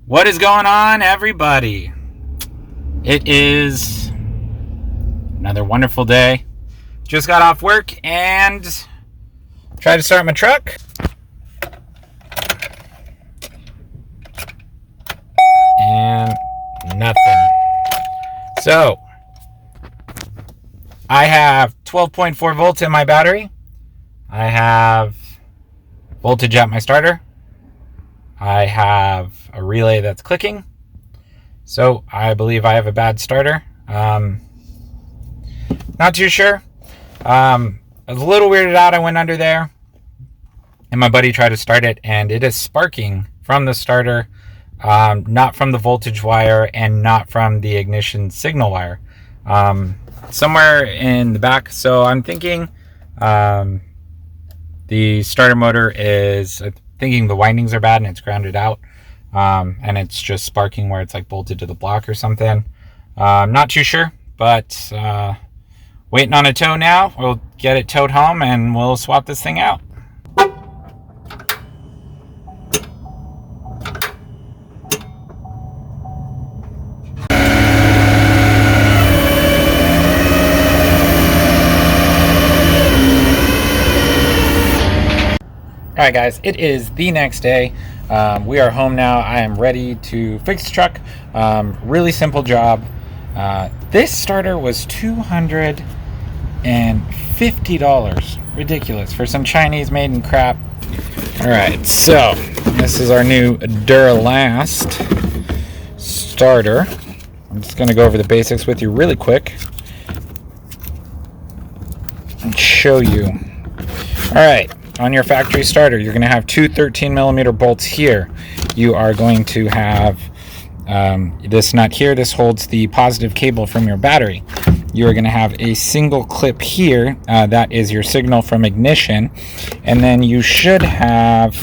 What is going on, everybody? It is another wonderful day. Just got off work and tried to start my truck. And nothing. So, I have 12.4 volts in my battery. I have voltage at my starter. I have a relay that's clicking. So I believe I have a bad starter. Not too sure. I was a little weirded out. I went under there and my buddy tried to start it, and it is sparking from the starter, not from the voltage wire and not from the ignition signal wire. Somewhere in the back. So I'm thinking the starter motor is, thinking the windings are bad and it's grounded out, and it's just sparking where it's like bolted to the block or something. Not too sure, but waiting on a tow now. We'll get it towed home and we'll swap this thing out. Alright guys, it is the next day. We are home now. I am ready to fix the truck. Really simple job. This starter was $250. Ridiculous for some Chinese made in crap. Alright, so this is our new Duralast starter. I'm just going to go over the basics with you really quick and show you. Alright. On your factory starter, you're going to have two 13mm bolts here. You are going to have this nut here. This holds the positive cable from your battery. You are going to have a single clip here. That is your signal from ignition. And then you should have,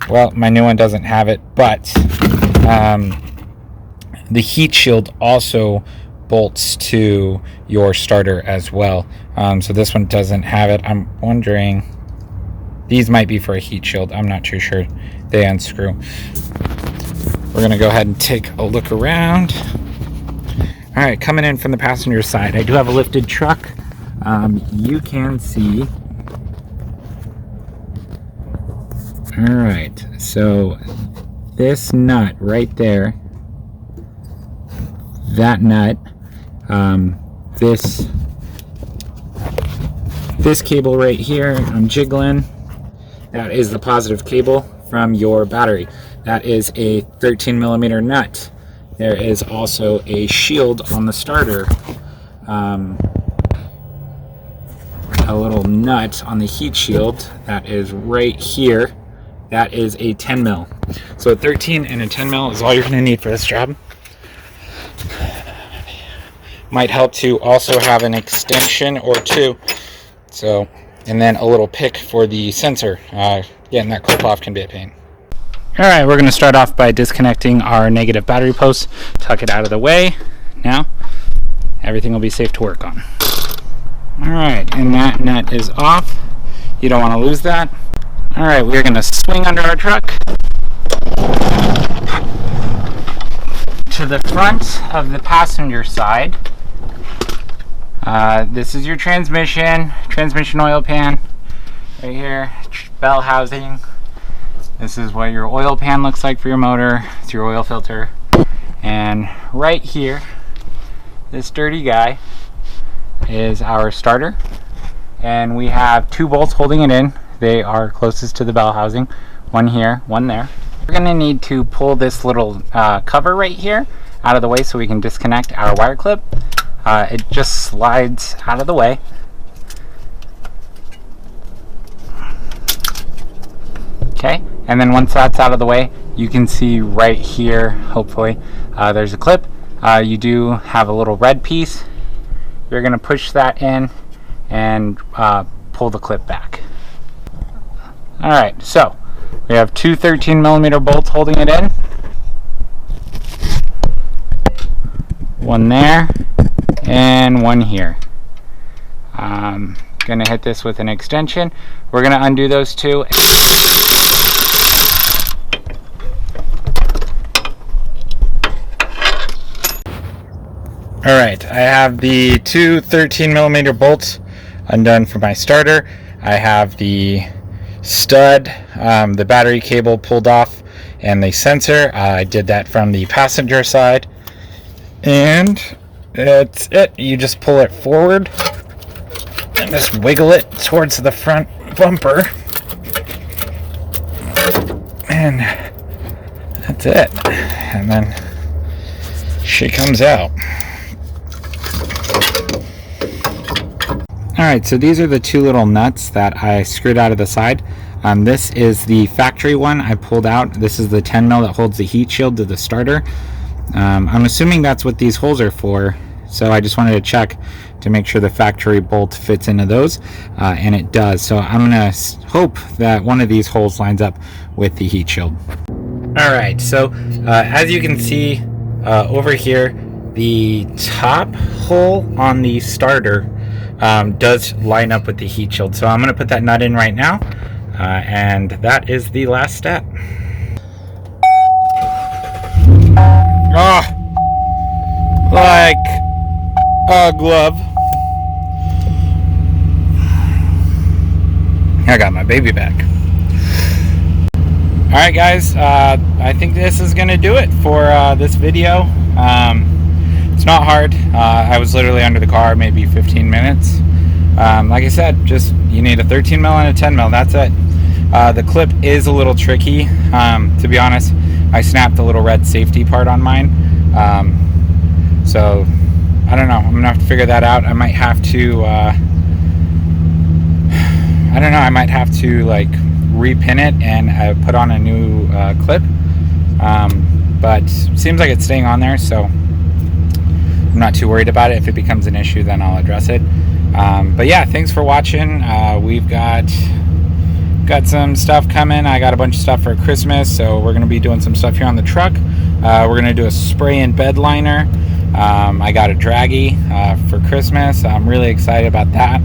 well, my new one doesn't have it, but the heat shield also bolts to your starter as well. So this one doesn't have it. I'm wondering, these might be for a heat shield. I'm not too sure. They unscrew. We're gonna go ahead and take a look around. All right, coming in from the passenger side, I do have a lifted truck. You can see. All right, so this nut right there, that nut, this cable right here, I'm jiggling. That is the positive cable from your battery. That is a 13mm nut. There is also a shield on the starter. A little nut on the heat shield that is right here. That is a 10mm. So a 13 and a 10mm is all you're going to need for this job. Might help to also have an extension or two. So, and then a little pick for the sensor. Getting that clip off can be a pain. Alright, we're going to start off by disconnecting our negative battery post. Tuck it out of the way. Now, everything will be safe to work on. Alright, and that nut is off. You don't want to lose that. Alright, we're going to swing under our truck to the front of the passenger side. This is your transmission oil pan right here, bell housing. This is what your oil pan looks like for your motor. It's your oil filter. And right here, this dirty guy is our starter. And we have two bolts holding it in. They are closest to the bell housing. One here, one there. We're going to need to pull this little cover right here out of the way so we can disconnect our wire clip. It just slides out of the way. Okay, and then once that's out of the way, you can see right here, hopefully, there's a clip. You do have a little red piece. You're going to push that in and pull the clip back. Alright, so we have two 13mm bolts holding it in. One there and one here. Gonna hit this with an extension. We're gonna undo those two. All right, I have the two 13mm bolts undone for my starter. I have the stud, the battery cable pulled off, and the sensor. I did that from the passenger side, and that's it. You just pull it forward and just wiggle it towards the front bumper, and that's it. And then she comes out. Alright, so these are the two little nuts that I screwed out of the side. This is the factory one I pulled out. This is the 10mm that holds the heat shield to the starter. I'm assuming that's what these holes are for, so I just wanted to check to make sure the factory bolt fits into those, and it does. So I'm going to hope that one of these holes lines up with the heat shield. Alright, so as you can see over here, the top hole on the starter does line up with the heat shield. So I'm going to put that nut in right now, and that is the last step. Oh, like a glove. I got my baby back. Alright guys, I think this is going to do it for this video. It's not hard. I was literally under the car maybe 15 minutes. Like I said, just you need a 13mm and a 10mm. That's it. The clip is a little tricky. To be honest, I snapped the little red safety part on mine. So I don't know. I'm gonna have to figure that out. I might have to. I don't know. I might have to like repin it and put on a new clip. But seems like it's staying on there, so I'm not too worried about it. If it becomes an issue, then I'll address it. But yeah, thanks for watching. We've got some stuff coming. I got a bunch of stuff for Christmas, so we're going to be doing some stuff here on the truck. We're going to do a spray and bed liner. I got a draggy for Christmas. I'm really excited about that.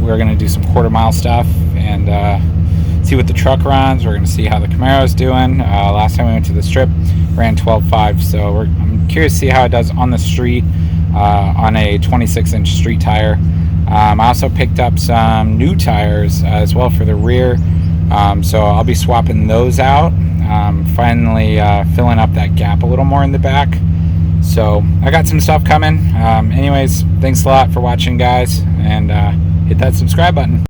We're going to do some quarter-mile stuff and see what the truck runs. We're going to see how the Camaro's doing. Last time we went to the strip, ran 12.5, so I'm curious to see how it does on the street on a 26-inch street tire. I also picked up some new tires as well for the rear, so I'll be swapping those out. Finally filling up that gap a little more in the back. So I got some stuff coming. Anyways, thanks a lot for watching, guys, and hit that subscribe button.